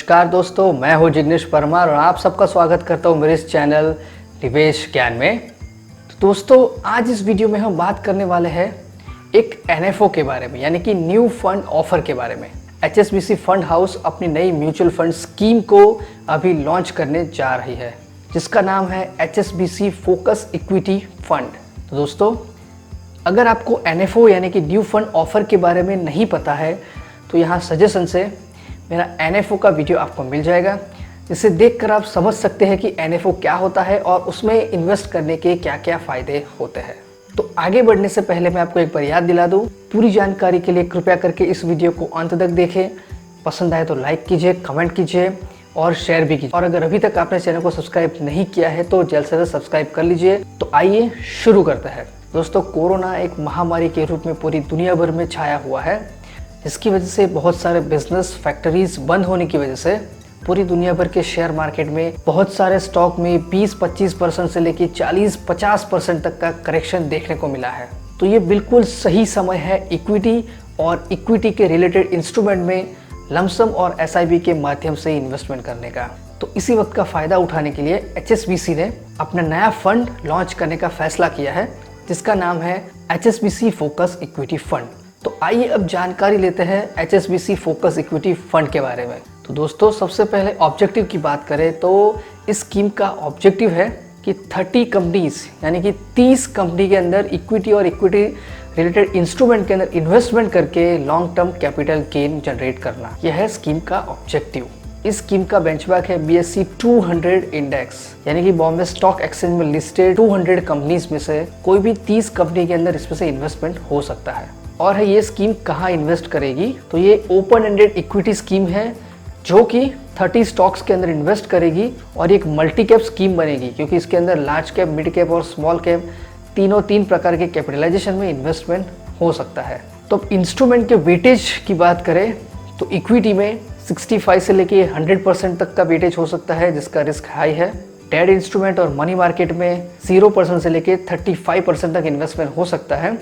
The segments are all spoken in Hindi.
नमस्कार दोस्तों, मैं हूं जिग्नेश परमार और आप सबका स्वागत करता हूं मेरे इस चैनल निवेश ज्ञान में। तो दोस्तों, आज इस वीडियो में हम बात करने वाले हैं एक NFO के बारे में, यानी कि न्यू फंड ऑफर के बारे में। HSBC फंड हाउस अपनी नई म्यूचुअल फंड स्कीम को अभी लॉन्च करने जा रही है, जिसका नाम है HSBC फोकस इक्विटी फंड। तो दोस्तों, अगर आपको NFO यानी कि न्यू फंड ऑफर के बारे में नहीं पता है तो यहाँ सजेशन से मेरा NFO का वीडियो आपको मिल जाएगा, जिसे देखकर आप समझ सकते हैं कि NFO क्या होता है और उसमें इन्वेस्ट करने के क्या क्या फ़ायदे होते हैं। तो आगे बढ़ने से पहले मैं आपको एक बार याद दिला दूँ, पूरी जानकारी के लिए कृपया करके इस वीडियो को अंत तक देखें। पसंद आए तो लाइक कीजिए, कमेंट कीजिए और शेयर भी कीजिए। और अगर अभी तक आपने चैनल को सब्सक्राइब नहीं किया है तो जल्द से जल्द सब्सक्राइब कर लीजिए। तो आइए शुरू करते हैं। दोस्तों, कोरोना एक महामारी के रूप में पूरी दुनिया भर में छाया हुआ है, जिसकी वजह से बहुत सारे बिजनेस फैक्ट्रीज बंद होने की वजह से पूरी दुनिया भर के शेयर मार्केट में बहुत सारे स्टॉक में 20-25% से लेकर 40-50% तक का करेक्शन देखने को मिला है। तो ये बिल्कुल सही समय है इक्विटी और इक्विटी के रिलेटेड इंस्ट्रूमेंट में लमसम और SIP के माध्यम से इन्वेस्टमेंट करने का। तो इसी वक्त का फ़ायदा उठाने के लिए HSBC ने अपना नया फंड लॉन्च करने का फैसला किया है, जिसका नाम है HSBC फोकस इक्विटी फंड। तो आइए अब जानकारी लेते हैं HSBC फोकस इक्विटी फंड के बारे में। तो दोस्तों, सबसे पहले ऑब्जेक्टिव की बात करें तो इस स्कीम का ऑब्जेक्टिव है कि 30 कंपनीज यानी कि 30 कंपनी के अंदर इक्विटी और इक्विटी रिलेटेड इंस्ट्रूमेंट के अंदर इन्वेस्टमेंट करके long term capital gain generate करना, यह है स्कीम का ऑब्जेक्टिव। इस स्कीम का बेंचमार्क है BSE 200 इंडेक्स, यानी कि बॉम्बे स्टॉक एक्सचेंज में लिस्टेड 200 कंपनीज में से कोई भी 30 कंपनी के अंदर इसमें से इन्वेस्टमेंट हो सकता है। और है ये स्कीम कहाँ इन्वेस्ट करेगी, तो ये ओपन एंडेड इक्विटी स्कीम है जो कि 30 स्टॉक्स के अंदर इन्वेस्ट करेगी और एक मल्टी कैप स्कीम बनेगी, क्योंकि इसके अंदर लार्ज कैप, मिड कैप और स्मॉल कैप तीन प्रकार के कैपिटलाइजेशन में इन्वेस्टमेंट हो सकता है। तो अब इंस्ट्रूमेंट के वेटेज की बात करें तो इक्विटी में 65 से लेके 100% तक का वेटेज हो सकता है, जिसका रिस्क हाई है। डेट इंस्ट्रूमेंट और मनी मार्केट में 0% से लेके 35% तक इन्वेस्टमेंट हो सकता है,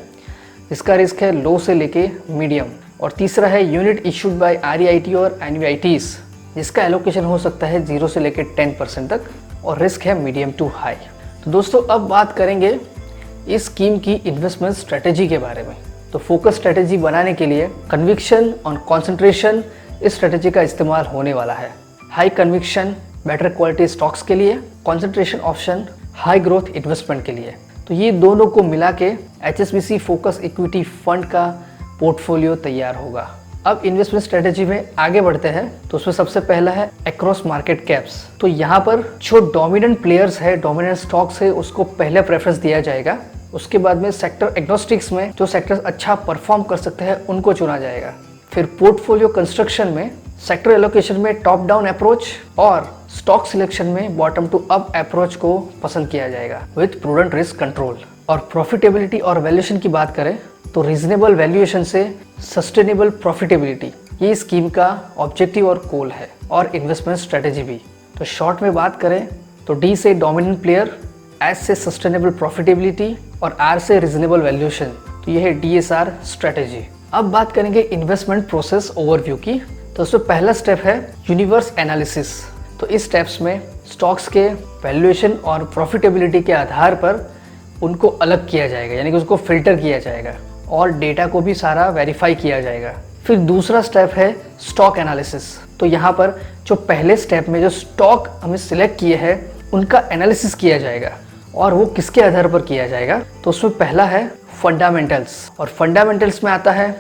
इसका रिस्क है लो से लेके मीडियम। और तीसरा है यूनिट इशूड बाय REIT और NVITs, जिसका एलोकेशन हो सकता है 0 से लेके 10% तक और रिस्क है मीडियम टू हाई। तो दोस्तों, अब बात करेंगे इस स्कीम की इन्वेस्टमेंट स्ट्रेटेजी के बारे में। तो फोकस स्ट्रेटेजी बनाने के लिए कन्विक्शन और कॉन्सेंट्रेशन इस स्ट्रेटेजी का इस्तेमाल होने वाला है। High conviction better quality stocks के लिए, concentration option high growth investment के लिए। तो ये दोनों को मिला के HSBC फोकस इक्विटी फंड का पोर्टफोलियो तैयार होगा। अब इन्वेस्टमेंट स्ट्रेटेजी में आगे बढ़ते हैं तो उसमें सबसे पहला है अक्रॉस मार्केट कैप्स। तो यहाँ पर जो डोमिनेंट प्लेयर्स है, डोमिनेंट स्टॉक्स है, उसको पहले प्रेफरेंस दिया जाएगा। उसके बाद में सेक्टर एग्नोस्टिक्स में जो सेक्टर्स अच्छा परफॉर्म कर सकते हैं उनको चुना जाएगा। फिर पोर्टफोलियो कंस्ट्रक्शन में सेक्टर एलोकेशन में टॉप डाउन अप्रोच और स्टॉक सिलेक्शन में बॉटम टू अप अप्रोच को पसंद किया जाएगा विथ प्रूडेंट रिस्क कंट्रोल। और प्रॉफिटेबिलिटी और वैल्यूएशन की बात करें तो रीजनेबल वैल्यूएशन से सस्टेनेबल प्रॉफिटेबिलिटी, ये स्कीम का ऑब्जेक्टिव और गोल है और इन्वेस्टमेंट स्ट्रेटेजी भी। तो शॉर्ट में बात करें तो D से डोमिनेंट प्लेयर, S से सस्टेनेबल प्रॉफिटेबिलिटी और R से रीजनेबल वैल्यूएशन। तो ये है DSR स्ट्रेटेजी। अब बात करेंगे इन्वेस्टमेंट प्रोसेस ओवरव्यू की। तो उसमें पहला स्टेप है यूनिवर्स एनालिसिस। तो इस स्टेप्स में स्टॉक्स के वैल्यूएशन और प्रॉफिटेबिलिटी के आधार पर उनको अलग किया जाएगा, यानी कि उसको फिल्टर किया जाएगा और डेटा को भी सारा वेरीफाई किया जाएगा। फिर दूसरा स्टेप है स्टॉक एनालिसिस। तो यहाँ पर जो पहले स्टेप में जो स्टॉक हमें सिलेक्ट किए हैं उनका एनालिसिस किया जाएगा और वो किसके आधार पर किया जाएगा, तो उसमें पहला है फंडामेंटल्स। और फंडामेंटल्स में आता है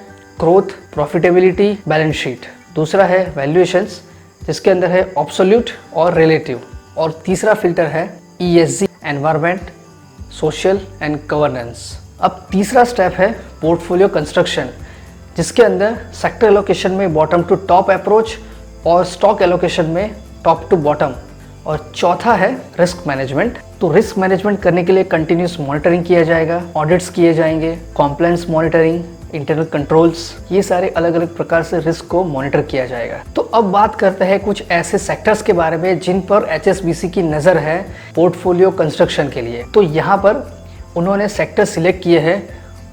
ग्रोथ, प्रॉफिटेबिलिटी, बैलेंस शीट। दूसरा है वैल्यूएशंस, जिसके अंदर है एब्सोल्यूट और रिलेटिव। और तीसरा फिल्टर है ESG, environment, social and governance. अब तीसरा स्टेप है पोर्टफोलियो कंस्ट्रक्शन, जिसके अंदर सेक्टर एलोकेशन में बॉटम टू टॉप अप्रोच और स्टॉक एलोकेशन में टॉप टू बॉटम। और चौथा है रिस्क मैनेजमेंट। तो रिस्क मैनेजमेंट करने के लिए कंटिन्यूस मॉनिटरिंग किया जाएगा, ऑडिट्स किए जाएंगे, कॉम्प्लायंस मॉनिटरिंग, इंटरनल कंट्रोल्स, ये सारे अलग अलग प्रकार से रिस्क को मॉनिटर किया जाएगा। तो अब बात करते हैं कुछ ऐसे सेक्टर्स के बारे में जिन पर HSBC की नज़र है पोर्टफोलियो कंस्ट्रक्शन के लिए। तो यहाँ पर उन्होंने सेक्टर सिलेक्ट किए हैं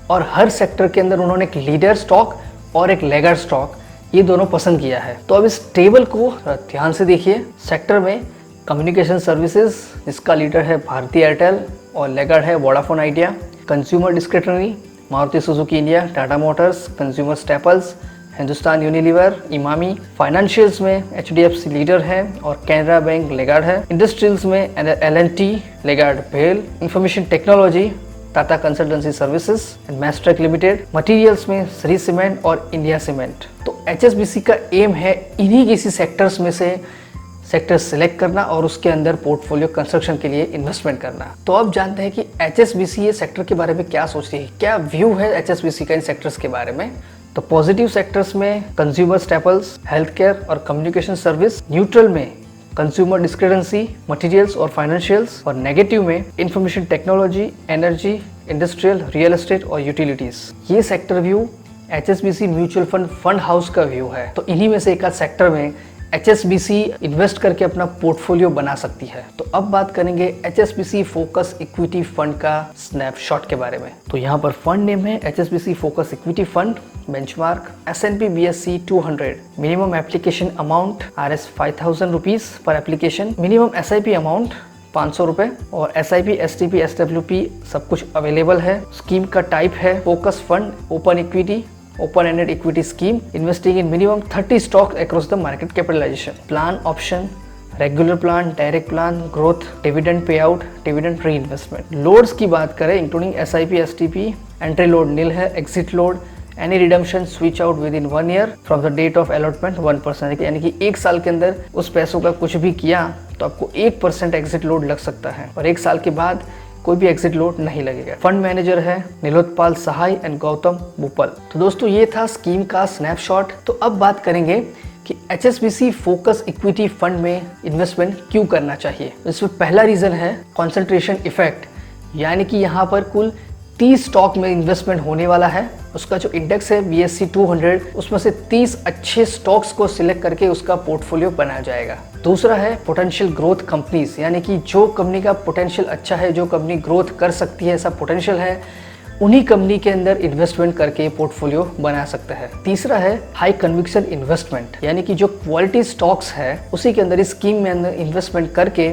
और हर सेक्टर के अंदर उन्होंने एक लीडर स्टॉक और एक लैगर स्टॉक ये दोनों पसंद किया है। तो अब इस टेबल को ध्यान से देखिए। सेक्टर में कम्युनिकेशन सर्विसेज, इसका लीडर है भारती एयरटेल और लेगार्ड है Vodafone Idea. Consumer discretionary, Maruti Suzuki India, Tata motors. Consumer staples, Hindustan Unilever, Emami. Financials में HDFC लीडर है और कैनरा बैंक लेगार्ड है। इंडस्ट्रियल्स में L&T लेगार्ड भेल। Information technology, Tata consultancy services and Mastek limited. Materials में श्री सीमेंट और इंडिया सीमेंट। तो HSBC का एम है इन्हीं किसी सेक्टर्स में से सेक्टर सिलेक्ट करना और उसके अंदर पोर्टफोलियो कंस्ट्रक्शन के लिए इन्वेस्टमेंट करना। तो अब जानते हैं कि HSBC ये सेक्टर के बारे में क्या सोचती है, क्या व्यू है HSBC का इन सेक्टर्स के बारे में। तो पॉजिटिव सेक्टर्स में कंज्यूमर स्टेपल्स, हेल्थ केयर और कम्युनिकेशन सर्विस। न्यूट्रल में कंज्यूमर डिस्क्रिशनरी, मटेरियल्स और फाइनेंशियल्स। और नेगेटिव में information technology, energy, industrial, real estate और यूटिलिटीज। ये sector view HSBC mutual fund house का व्यू है। तो इन्हीं में से एक आध सेक्टर में HSBC इन्वेस्ट करके अपना पोर्टफोलियो बना सकती है। तो अब बात करेंगे HSBC फोकस इक्विटी फंड का स्नैपशॉट के बारे में। तो यहाँ पर फंड नेम है HSBC focus equity fund. Benchmark S&P BSE 200। Minimum application amount Rs 5000 rupees per application. Minimum SIP amount 500 रुपए और SIP, STP, SWP सब कुछ अवेलेबल है। स्कीम का टाइप है focus fund, open equity, open-ended equity scheme investing in minimum 30 stocks across the market capitalization. Plan option, regular plan, direct plan, growth, dividend payout, dividend reinvestment. Loads की बात करें including SIP, STP, entry load nil है, exit load, any redemption switch out within 1 year from the date of allotment 1%, यानी कि 1 साल के अंदर उस पैसों का कुछ भी किया तो आपको 1% एग्जिट लोड लग सकता है और 1 साल के बाद कोई भी एग्जिट लोड नहीं लगेगा। फंड मैनेजर है नीलोत्पाल सहाय एंड गौतम बुपल। तो दोस्तों ये था स्कीम का स्नैपशॉट। तो अब बात करेंगे कि HSBC फोकस इक्विटी फंड में इन्वेस्टमेंट क्यों करना चाहिए। इसमें पहला रीजन है कंसंट्रेशन इफेक्ट, यानी कि यहाँ पर कुल 30 स्टॉक में इन्वेस्टमेंट होने वाला है। उसका जो इंडेक्स है BSE 200, उसमें से 30 अच्छे स्टॉक्स को सिलेक्ट करके उसका पोर्टफोलियो बनाया जाएगा। दूसरा है पोटेंशियल ग्रोथ कंपनीज, यानी कि जो कंपनी का पोटेंशियल अच्छा है, जो कंपनी ग्रोथ कर सकती है, ऐसा पोटेंशियल है, उन्हीं कंपनी के अंदर इन्वेस्टमेंट करके पोर्टफोलियो बना सकता है। तीसरा है हाई कन्विक्शन इन्वेस्टमेंट, यानी कि जो क्वालिटी स्टॉक्स है उसी के अंदर इस स्कीम में अंदर इन्वेस्टमेंट करके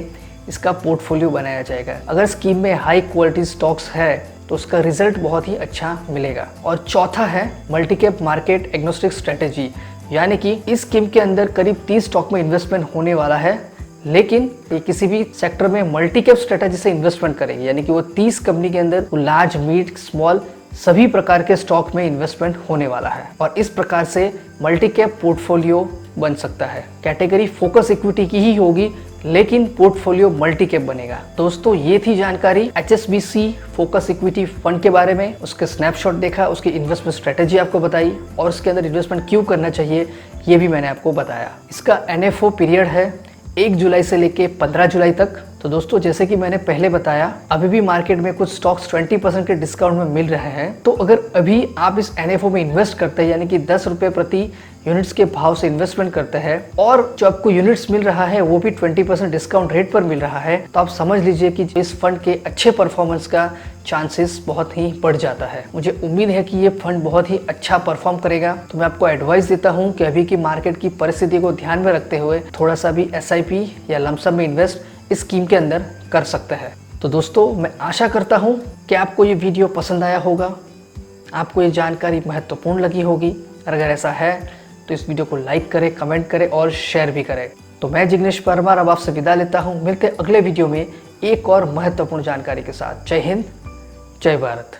इसका पोर्टफोलियो बनाया जाएगा। अगर स्कीम में हाई क्वालिटी स्टॉक्स है तो उसका रिजल्ट बहुत ही अच्छा मिलेगा। और चौथा है multi cap market agnostic strategy, यानी कि इस स्कीम के अंदर करीब 30 स्टॉक में इन्वेस्टमेंट होने वाला है, लेकिन ये किसी भी सेक्टर में मल्टी कैप स्ट्रेटेजी से इन्वेस्टमेंट करेगी, यानी कि वो 30 कंपनी के अंदर लार्ज, मिड, स्मॉल सभी प्रकार के स्टॉक में इन्वेस्टमेंट होने वाला है और इस प्रकार से मल्टी कैप पोर्टफोलियो बन सकता है। कैटेगरी फोकस इक्विटी की ही होगी लेकिन पोर्टफोलियो मल्टी कैप बनेगा। दोस्तों ये थी जानकारी HSBC फोकस इक्विटी फंड के बारे में। उसके स्नैपशॉट देखा, उसकी इन्वेस्टमेंट स्ट्रेटेजी आपको बताई और उसके अंदर इन्वेस्टमेंट क्यों करना चाहिए ये भी मैंने आपको बताया। इसका NFO पीरियड है 1 जुलाई से लेके 15 जुलाई तक। तो दोस्तों जैसे कि मैंने पहले बताया, अभी भी मार्केट में कुछ स्टॉक्स 20% के डिस्काउंट में मिल रहे हैं। तो अगर अभी आप इस NFO में इन्वेस्ट करते हैं, यानी कि 10 रुपये प्रति यूनिट्स के भाव से इन्वेस्टमेंट करते हैं और जो आपको यूनिट्स मिल रहा है वो भी 20% डिस्काउंट रेट पर मिल रहा है, तो आप समझ लीजिए कि इस फंड के अच्छे परफॉर्मेंस का चांसेस बहुत ही बढ़ जाता है। मुझे उम्मीद है कि ये फंड बहुत ही अच्छा परफॉर्म करेगा। तो मैं आपको एडवाइस देता हूँ कि अभी की मार्केट की परिस्थिति को ध्यान में रखते हुए थोड़ा सा भी SIP या लमसम में इन्वेस्ट इस स्कीम के अंदर कर सकते हैं। तो दोस्तों मैं आशा करता हूँ कि आपको ये वीडियो पसंद आया होगा, आपको ये जानकारी महत्वपूर्ण लगी होगी। अगर ऐसा है तो इस वीडियो को लाइक करें, कमेंट करें और शेयर भी करें। तो मैं जिग्नेश परमार अब आपसे विदा लेता हूँ। मिलते हैं अगले वीडियो में एक और महत्वपूर्ण जानकारी के साथ। जय हिंद, जय भारत।